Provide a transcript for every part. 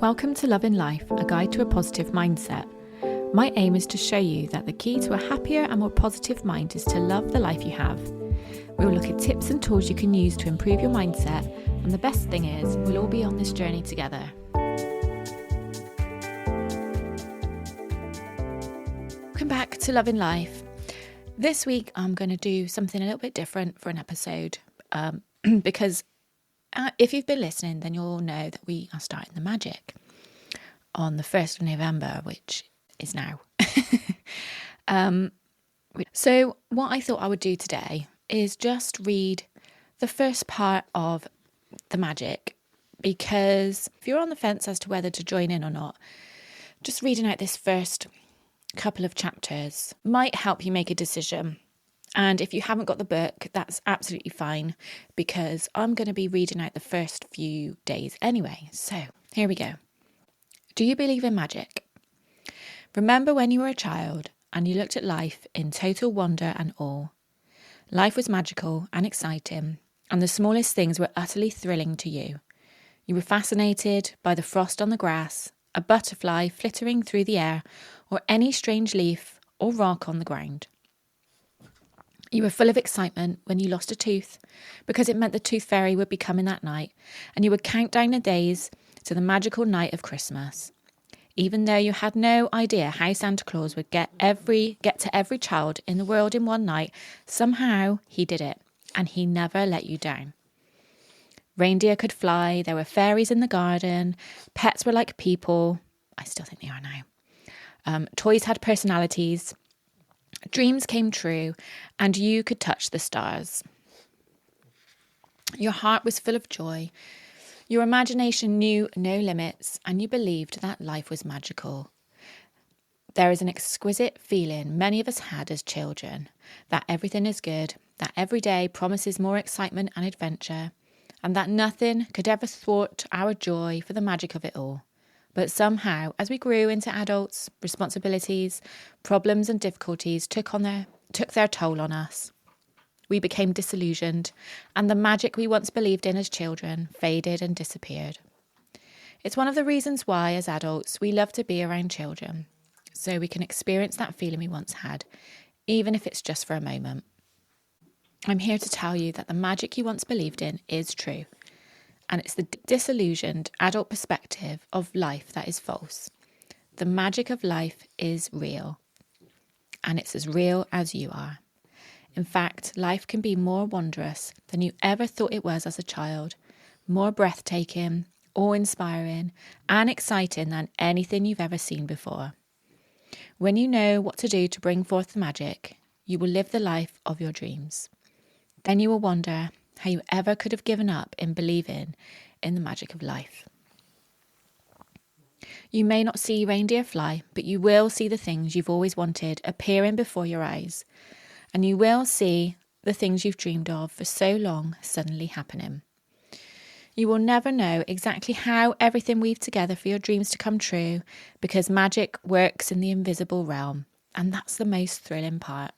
Welcome to Love in Life, a guide to a positive mindset. My aim is to show you that the key to a happier and more positive mind is to love the life you have. We will look at tips and tools you can use to improve your mindset, and the best thing is, we'll all be on this journey together. Welcome back to Love in Life. This week I'm going to do something a little bit different for an episode because if you've been listening, then you'll know that we are starting the magic on the 1st of November, which is now. So what I thought I would do today is just read the first part of the magic, because if you're on the fence as to whether to join in or not, just reading out this first couple of chapters might help you make a decision. And if you haven't got the book, that's absolutely fine, because I'm going to be reading out the first few days anyway. So here we go. Do you believe in magic? Remember when you were a child and you looked at life in total wonder and awe. Life was magical and exciting, and the smallest things were utterly thrilling to you. You were fascinated by the frost on the grass, a butterfly flittering through the air, or any strange leaf or rock on the ground. You were full of excitement when you lost a tooth, because it meant the tooth fairy would be coming that night, and you would count down the days to the magical night of Christmas. Even though you had no idea how Santa Claus would get to every child in the world in one night, somehow he did it, and he never let you down. Reindeer could fly, there were fairies in the garden, pets were like people. I still think they are now. Toys had personalities. Dreams came true, and you could touch the stars. Your heart was full of joy. Your imagination knew no limits, and you believed that life was magical. There is an exquisite feeling many of us had as children, that everything is good, that every day promises more excitement and adventure, and that nothing could ever thwart our joy for the magic of it all. But somehow, as we grew into adults, responsibilities, problems and difficulties took their toll on us. We became disillusioned, and the magic we once believed in as children faded and disappeared. It's one of the reasons why, as adults, we love to be around children, so we can experience that feeling we once had, even if it's just for a moment. I'm here to tell you that the magic you once believed in is true. And it's the disillusioned adult perspective of life that is false. The magic of life is real, and it's as real as you are. In fact, life can be more wondrous than you ever thought it was as a child, more breathtaking, awe-inspiring, and exciting than anything you've ever seen before. When you know what to do to bring forth the magic, you will live the life of your dreams. Then you will wonder how you ever could have given up in believing in the magic of life. You may not see reindeer fly, but you will see the things you've always wanted appearing before your eyes, and you will see the things you've dreamed of for so long suddenly happening. You will never know exactly how everything weaves together for your dreams to come true, because magic works in the invisible realm, and that's the most thrilling part.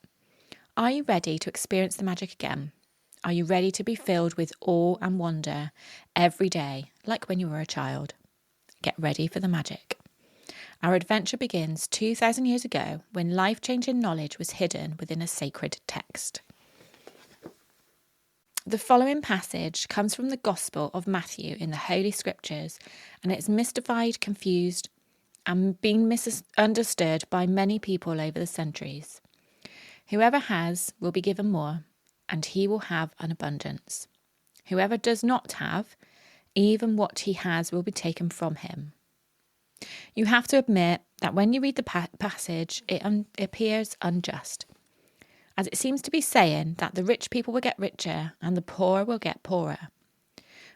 Are you ready to experience the magic again? Are you ready to be filled with awe and wonder every day, like when you were a child? Get ready for the magic. Our adventure begins 2,000 years ago, when life-changing knowledge was hidden within a sacred text. The following passage comes from the Gospel of Matthew in the Holy Scriptures, and it's mystified, confused, and been misunderstood by many people over the centuries. Whoever has will be given more, and he will have an abundance. Whoever does not have, even what he has will be taken from him. You have to admit that when you read the passage, it appears unjust, as it seems to be saying that the rich people will get richer and the poor will get poorer.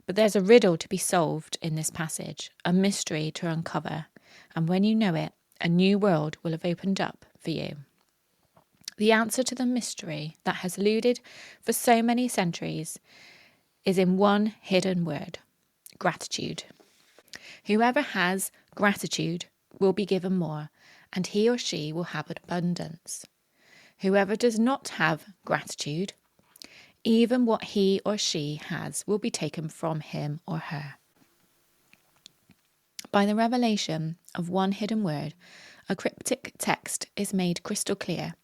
But there's a riddle to be solved in this passage, a mystery to uncover, and when you know it, a new world will have opened up for you. The answer to the mystery that has eluded for so many centuries is in one hidden word: gratitude. Whoever has gratitude will be given more, and he or she will have abundance. Whoever does not have gratitude, even what he or she has will be taken from him or her. By the revelation of one hidden word, a cryptic text is made crystal clear.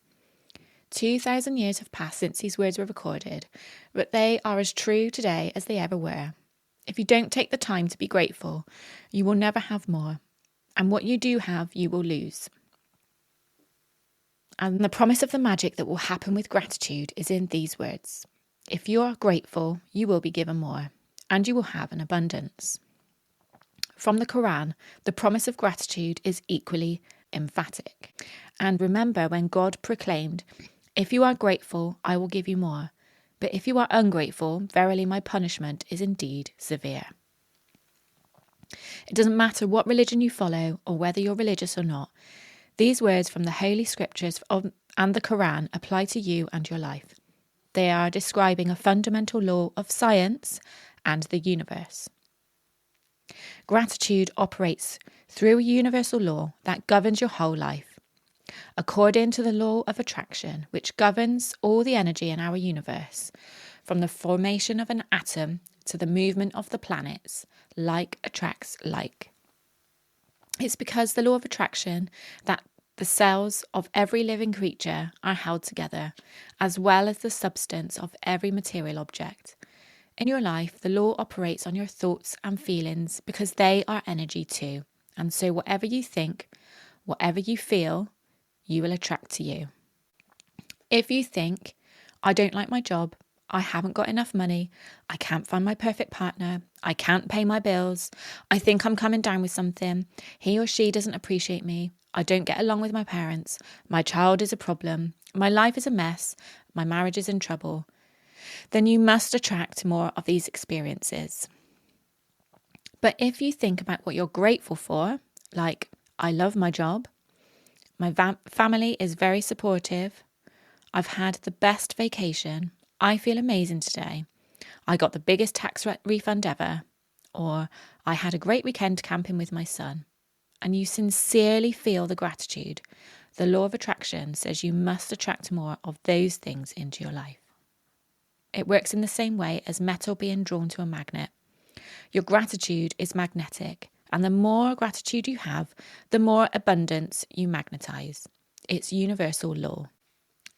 2,000 years have passed since these words were recorded, but they are as true today as they ever were. If you don't take the time to be grateful, you will never have more. And what you do have, you will lose. And the promise of the magic that will happen with gratitude is in these words. If you are grateful, you will be given more, and you will have an abundance. From the Quran, the promise of gratitude is equally emphatic. And remember when God proclaimed, "If you are grateful, I will give you more. But if you are ungrateful, verily my punishment is indeed severe." It doesn't matter what religion you follow or whether you're religious or not. These words from the Holy Scriptures and the Quran apply to you and your life. They are describing a fundamental law of science and the universe. Gratitude operates through a universal law that governs your whole life. According to the law of attraction, which governs all the energy in our universe, from the formation of an atom to the movement of the planets, like attracts like. It's because the law of attraction that the cells of every living creature are held together, as well as the substance of every material object. In your life, the law operates on your thoughts and feelings because they are energy too. And so whatever you think, whatever you feel, you will attract to you. If you think, "I don't like my job, I haven't got enough money, I can't find my perfect partner, I can't pay my bills, I think I'm coming down with something, he or she doesn't appreciate me, I don't get along with my parents, my child is a problem, my life is a mess, my marriage is in trouble," then you must attract more of these experiences. But if you think about what you're grateful for, like, "I love my job, my family is very supportive, I've had the best vacation, I feel amazing today, I got the biggest tax refund ever," or "I had a great weekend camping with my son," and you sincerely feel the gratitude, the law of attraction says you must attract more of those things into your life. It works in the same way as metal being drawn to a magnet. Your gratitude is magnetic, and the more gratitude you have, the more abundance you magnetize. It's universal law.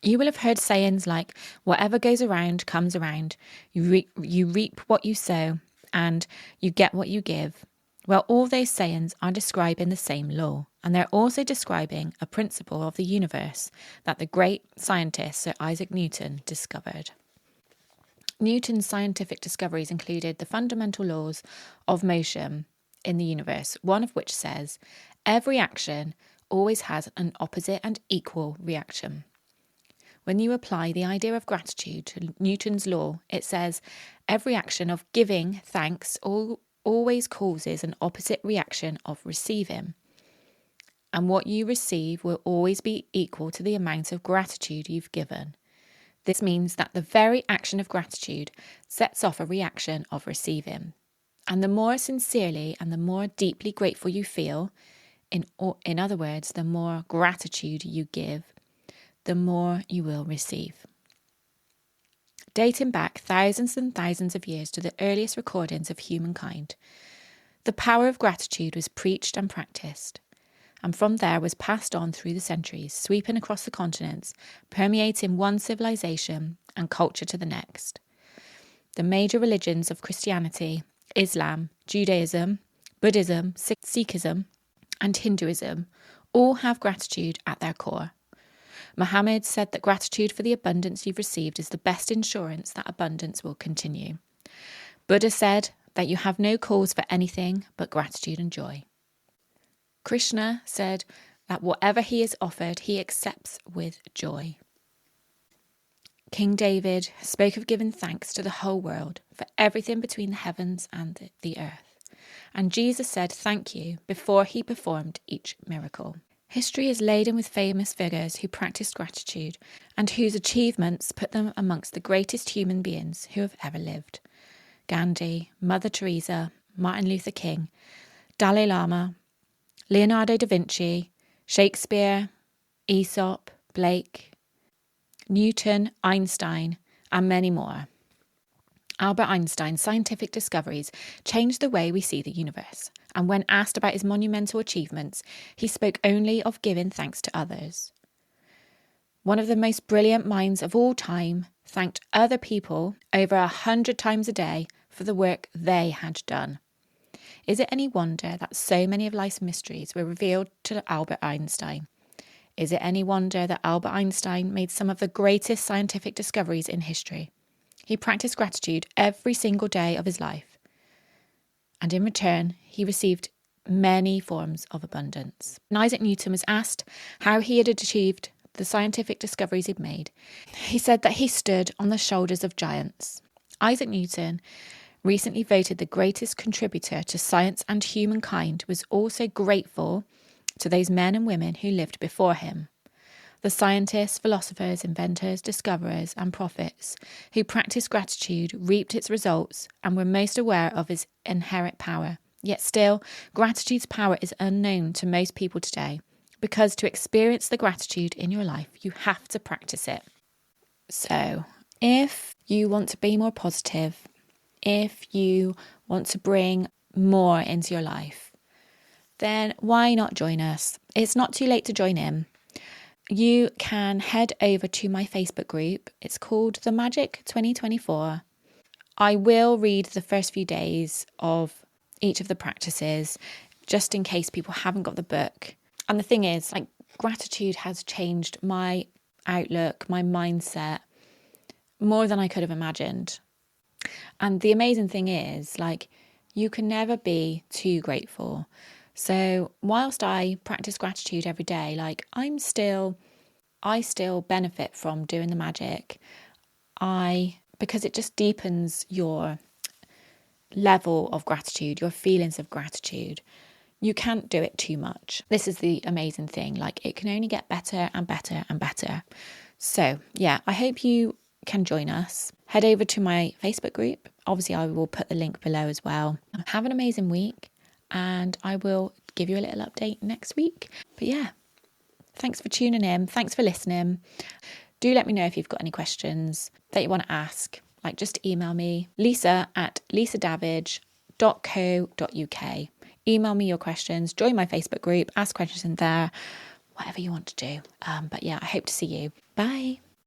You will have heard sayings like, "Whatever goes around comes around, you reap what you sow, and you get what you give." Well, all those sayings are describing the same law, and they're also describing a principle of the universe that the great scientist Sir Isaac Newton discovered. Newton's scientific discoveries included the fundamental laws of motion in the universe, one of which says, "Every action always has an opposite and equal reaction." When you apply the idea of gratitude to Newton's law, it says, "Every action of giving thanks always causes an opposite reaction of receiving. And what you receive will always be equal to the amount of gratitude you've given." This means that the very action of gratitude sets off a reaction of receiving. And the more sincerely and the more deeply grateful you feel, in other words, the more gratitude you give, the more you will receive. Dating back thousands and thousands of years to the earliest recordings of humankind, the power of gratitude was preached and practiced, and from there was passed on through the centuries, sweeping across the continents, permeating one civilization and culture to the next. The major religions of Christianity, Islam, Judaism, Buddhism, Sikhism, and Hinduism all have gratitude at their core. Muhammad said that gratitude for the abundance you've received is the best insurance that abundance will continue. Buddha said that you have no cause for anything but gratitude and joy. Krishna said that whatever he is offered, he accepts with joy. King David spoke of giving thanks to the whole world for everything between the heavens and the earth. And Jesus said thank you before he performed each miracle. History is laden with famous figures who practiced gratitude and whose achievements put them amongst the greatest human beings who have ever lived. Gandhi, Mother Teresa, Martin Luther King, Dalai Lama, Leonardo da Vinci, Shakespeare, Aesop, Blake, Newton, Einstein, and many more. Albert Einstein's scientific discoveries changed the way we see the universe, and when asked about his monumental achievements, he spoke only of giving thanks to others. One of the most brilliant minds of all time thanked other people over 100 times a day for the work they had done. Is it any wonder that so many of life's mysteries were revealed to Albert Einstein? Is it any wonder that Albert Einstein made some of the greatest scientific discoveries in history? He practiced gratitude every single day of his life. And in return, he received many forms of abundance. And Isaac Newton was asked how he had achieved the scientific discoveries he'd made. He said that he stood on the shoulders of giants. Isaac Newton, recently voted the greatest contributor to science and humankind, was also grateful to those men and women who lived before him. The scientists, philosophers, inventors, discoverers, and prophets who practiced gratitude reaped its results and were most aware of its inherent power. Yet still, gratitude's power is unknown to most people today, because to experience the gratitude in your life, you have to practice it. So, if you want to be more positive, if you want to bring more into your life, then why not join us? It's not too late to join in. You can head over to my Facebook group. It's called The Magic 2024. I will read the first few days of each of the practices, just in case people haven't got the book. And the thing is, gratitude has changed my outlook, my mindset, more than I could have imagined. And the amazing thing is, you can never be too grateful. So whilst I practice gratitude every day, I still benefit from doing the magic. Because it just deepens your level of gratitude, your feelings of gratitude. You can't do it too much. This is the amazing thing. It can only get better and better and better. So yeah, I hope you can join us. Head over to my Facebook group. Obviously, I will put the link below as well. Have an amazing week, and I will give you a little update next week. But yeah, thanks for tuning in. Thanks for listening. Do let me know if you've got any questions that you want to ask. Just email me, lisa@lisadavidge.co.uk. Email me your questions, join my Facebook group, ask questions in there, whatever you want to do. But yeah, I hope to see you. Bye.